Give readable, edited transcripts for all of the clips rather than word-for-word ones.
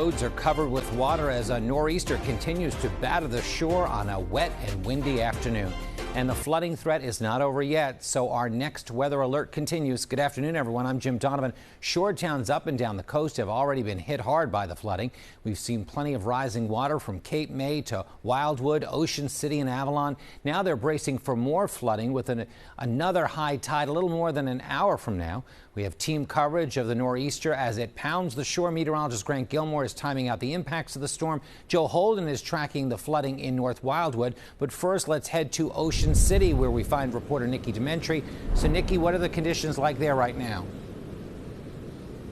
roads are covered with water as a nor'easter continues to batter the shore on a wet and windy afternoon. And the flooding threat is not over yet, so our next weather alert continues. Good afternoon, everyone. I'm Jim Donovan. Shore towns up and down the coast have already been hit hard by the flooding. We've seen plenty of rising water from Cape May to Wildwood, Ocean City and Avalon. Now they're bracing for more flooding with another high tide a little more than an hour from now. We have team coverage of the nor'easter as it pounds the shore. Meteorologist Grant Gilmore is timing out the impacts of the storm. Joe Holden is tracking the flooding in North Wildwood. But first, let's head to Ocean City, where we find reporter Nikki Dementri. So, Nikki, what are the conditions like there right now?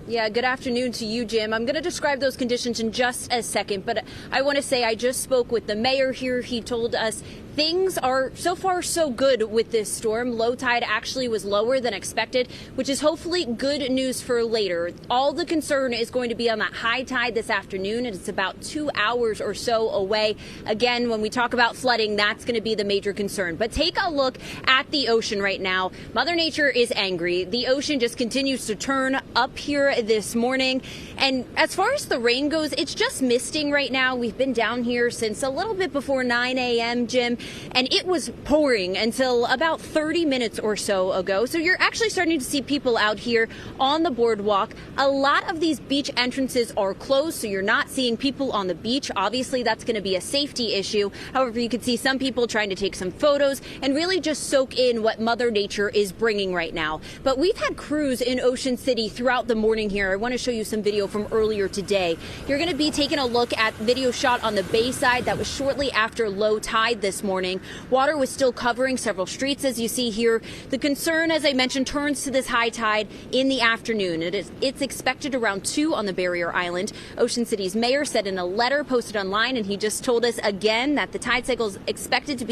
Yeah, good afternoon to you, Jim. I'm going to describe those conditions in just a second, but I want to say I just spoke with the mayor here. He told us things are so far so good with this storm. Low tide actually was lower than expected, which is hopefully good news for later. All the concern is going to be on that high tide this afternoon, and it's about 2 hours or so away. Again, when we talk about flooding, that's going to be the major concern. But take a look at the ocean right now. Mother Nature is angry. The ocean just continues to turn up here this morning. And as far as the rain goes, it's just misting right now. We've been down here since a little bit before 9 a.m., Jim, and it was pouring until about 30 minutes or so ago. So you're actually starting to see people out here on the boardwalk. A lot of these beach entrances are closed, so you're not seeing people on the beach. Obviously, that's going to be a safety issue. However, you can see some people trying to take some photos and really just soak in what Mother Nature is bringing right now. But we've had crews in Ocean City throughout the morning here. I want to show you some video from earlier today. You're going to be taking a look at video shot on the bay side. That was shortly after low tide this morning. Water was still covering several streets, as you see here. The concern, as I mentioned, turns to this high tide in the afternoon. It's expected around 2 on the barrier island. Ocean City's mayor said in a letter posted online, and he just told us again that the tide cycle is expected to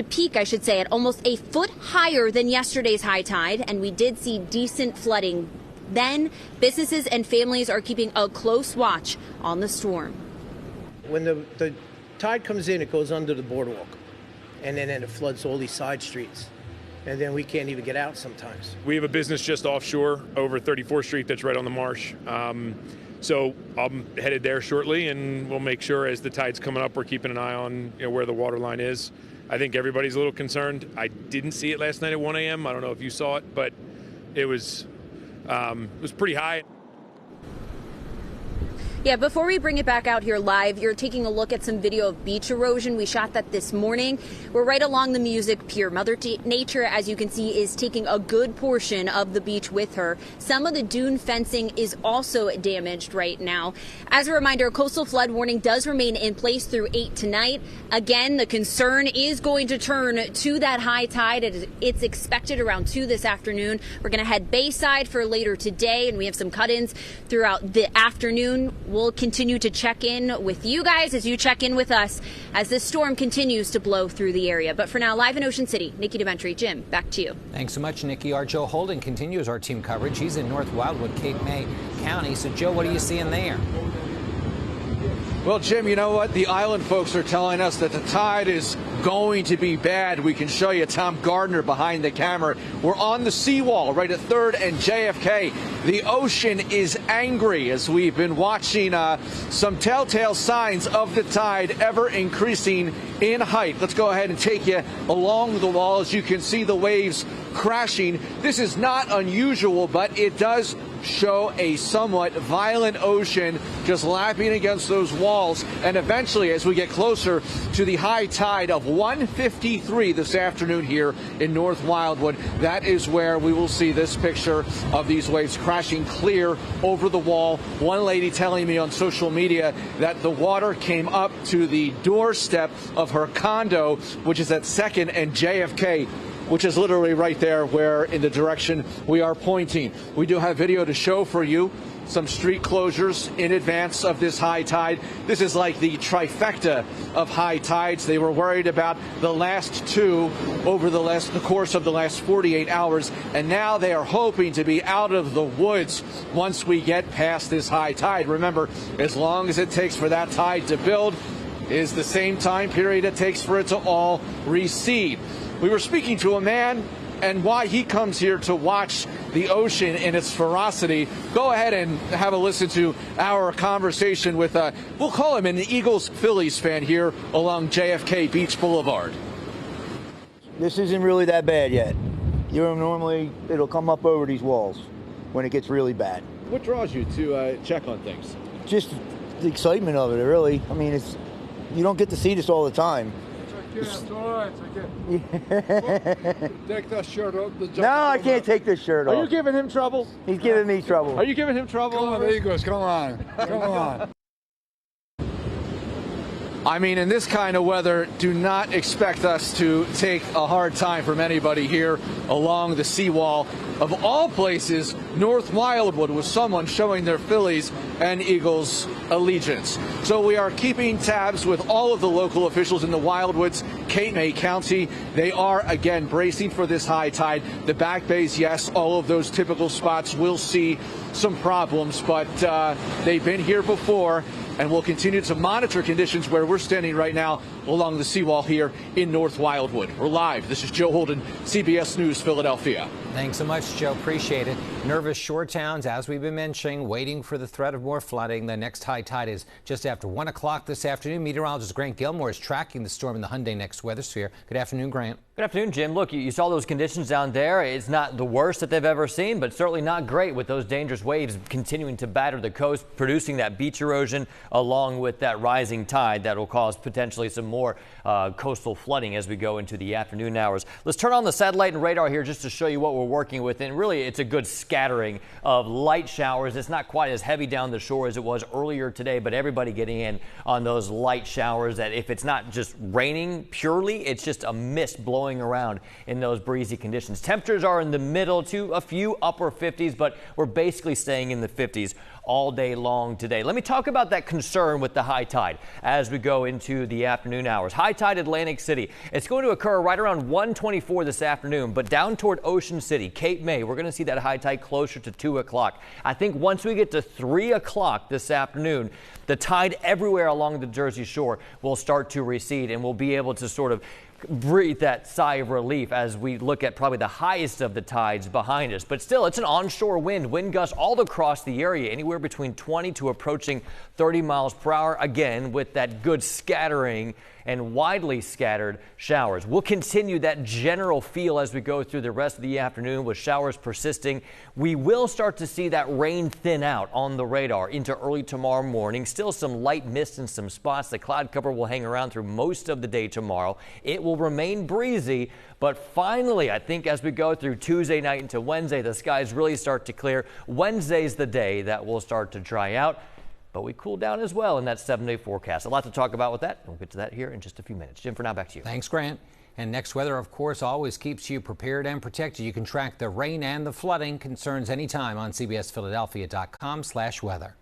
peak, I should say, at almost a foot higher than yesterday's high tide. And we did see decent flooding. Then businesses and families are keeping a close watch on the storm. When the tide comes in, it goes under the boardwalk, and then it floods all these side streets. And then we can't even get out sometimes. We have a business just offshore over 34th Street that's right on the marsh. So I'm headed there shortly, and we'll make sure as the tide's coming up, we're keeping an eye on where the water line is. I think everybody's a little concerned. I didn't see it last night at 1 a.m. I don't know if you saw it, but it was pretty high. Yeah, before we bring it back out here live, you're taking a look at some video of beach erosion. We shot that this morning. We're right along the Music Pier. Mother Nature, as you can see, is taking a good portion of the beach with her. Some of the dune fencing is also damaged right now. As a reminder, a coastal flood warning does remain in place through 8 tonight. Again, the concern is going to turn to that high tide. It's expected around 2 this afternoon. We're going to head bayside for later today, and we have some cut-ins throughout the afternoon. We'll continue to check in with you guys as you check in with us as this storm continues to blow through the area. But for now, live in Ocean City, Nikki Dementri. Jim, back to you. Thanks so much, Nikki. Our Joe Holden continues our team coverage. He's in North Wildwood, Cape May County. So, Joe, what are you seeing there? Well, Jim, you know what? The island folks are telling us that the tide is going to be bad. We can show you Tom Gardner behind the camera. We're on the seawall right at 3rd and JFK. The ocean is angry as we've been watching some telltale signs of the tide ever increasing in height. Let's go ahead and take you along the wall. As you can see the waves crashing. This is not unusual, but it does show a somewhat violent ocean just lapping against those walls. And eventually, as we get closer to the high tide of 1:53 this afternoon here in North Wildwood, that is where we will see this picture of these waves crashing clear over the wall. One lady telling me on social media that the water came up to the doorstep of her condo, which is at 2nd and JFK, which is literally right there where in the direction we are pointing. We do have video to show for you. Some street closures in advance of this high tide. This is like the trifecta of high tides. They were worried about the last 2 over the course of the last 48 hours, and now they are hoping to be out of the woods once we get past this high tide. Remember, as long as it takes for that tide to build is the same time period it takes for it to all recede. We were speaking to a man and why he comes here to watch the ocean in its ferocity. Go ahead and have a listen to our conversation with, we'll call him an Eagles-Phillies fan here along JFK Beach Boulevard. This isn't really that bad yet. Normally, it'll come up over these walls when it gets really bad. What draws you to check on things? Just the excitement of it, really. I mean, you don't get to see this all the time. It's all right. Take that shirt off. No, I can't take this shirt off. Are you giving him trouble? He's giving me trouble. Are you giving him trouble? Come on, Eagles, come on. Come on. I mean, in this kind of weather, do not expect us to take a hard time from anybody here along the seawall. Of all places, North Wildwood, with someone showing their Phillies and Eagles allegiance. So we are keeping tabs with all of the local officials in the Wildwoods, Cape May County. They are, again, bracing for this high tide. The back bays, yes, all of those typical spots will see some problems, but they've been here before. And we'll continue to monitor conditions where we're standing right now along the seawall here in North Wildwood. We're live. This is Joe Holden, CBS News, Philadelphia. Thanks so much, Joe. Appreciate it. Nervous shore towns, as we've been mentioning, waiting for the threat of more flooding. The next high tide is just after 1 o'clock this afternoon. Meteorologist Grant Gilmore is tracking the storm in the Hyundai Next Weather Sphere. Good afternoon, Grant. Good afternoon, Jim. Look, you saw those conditions down there. It's not the worst that they've ever seen, but certainly not great with those dangerous waves continuing to batter the coast, producing that beach erosion along with that rising tide that will cause potentially some more coastal flooding as we go into the afternoon hours. Let's turn on the satellite and radar here just to show you what we're working with. And really, it's a good scattering of light showers. It's not quite as heavy down the shore as it was earlier today, but everybody getting in on those light showers that if it's not just raining purely, it's just a mist blowing around in those breezy conditions. Temperatures are in the middle to a few upper 50s, but we're basically staying in the 50s all day long today. Let me talk about that concern with the high tide as we go into the afternoon hours. High tide Atlantic City. It's going to occur right around 1:24 this afternoon, but down toward Ocean City, Cape May, we're going to see that high tide closer to 2 o'clock. I think once we get to 3 o'clock this afternoon, the tide everywhere along the Jersey Shore will start to recede, and we'll be able to sort of breathe that sigh of relief as we look at probably the highest of the tides behind us. But still, it's an onshore wind gusts all across the area, anywhere between 20 to approaching 30 miles per hour, again, with that good scattering and widely scattered showers. We'll continue that general feel as we go through the rest of the afternoon with showers persisting. We will start to see that rain thin out on the radar into early tomorrow morning. Still some light mist in some spots. The cloud cover will hang around through most of the day tomorrow. It will remain breezy, but finally, I think as we go through Tuesday night into Wednesday, the skies really start to clear. Wednesday's the day that will start to dry out. But we cool down as well in that 7-day forecast. A lot to talk about with that. We'll get to that here in just a few minutes. Jim, for now, back to you. Thanks, Grant. And Next Weather, of course, always keeps you prepared and protected. You can track the rain and the flooding concerns anytime on CBSPhiladelphia.com/weather.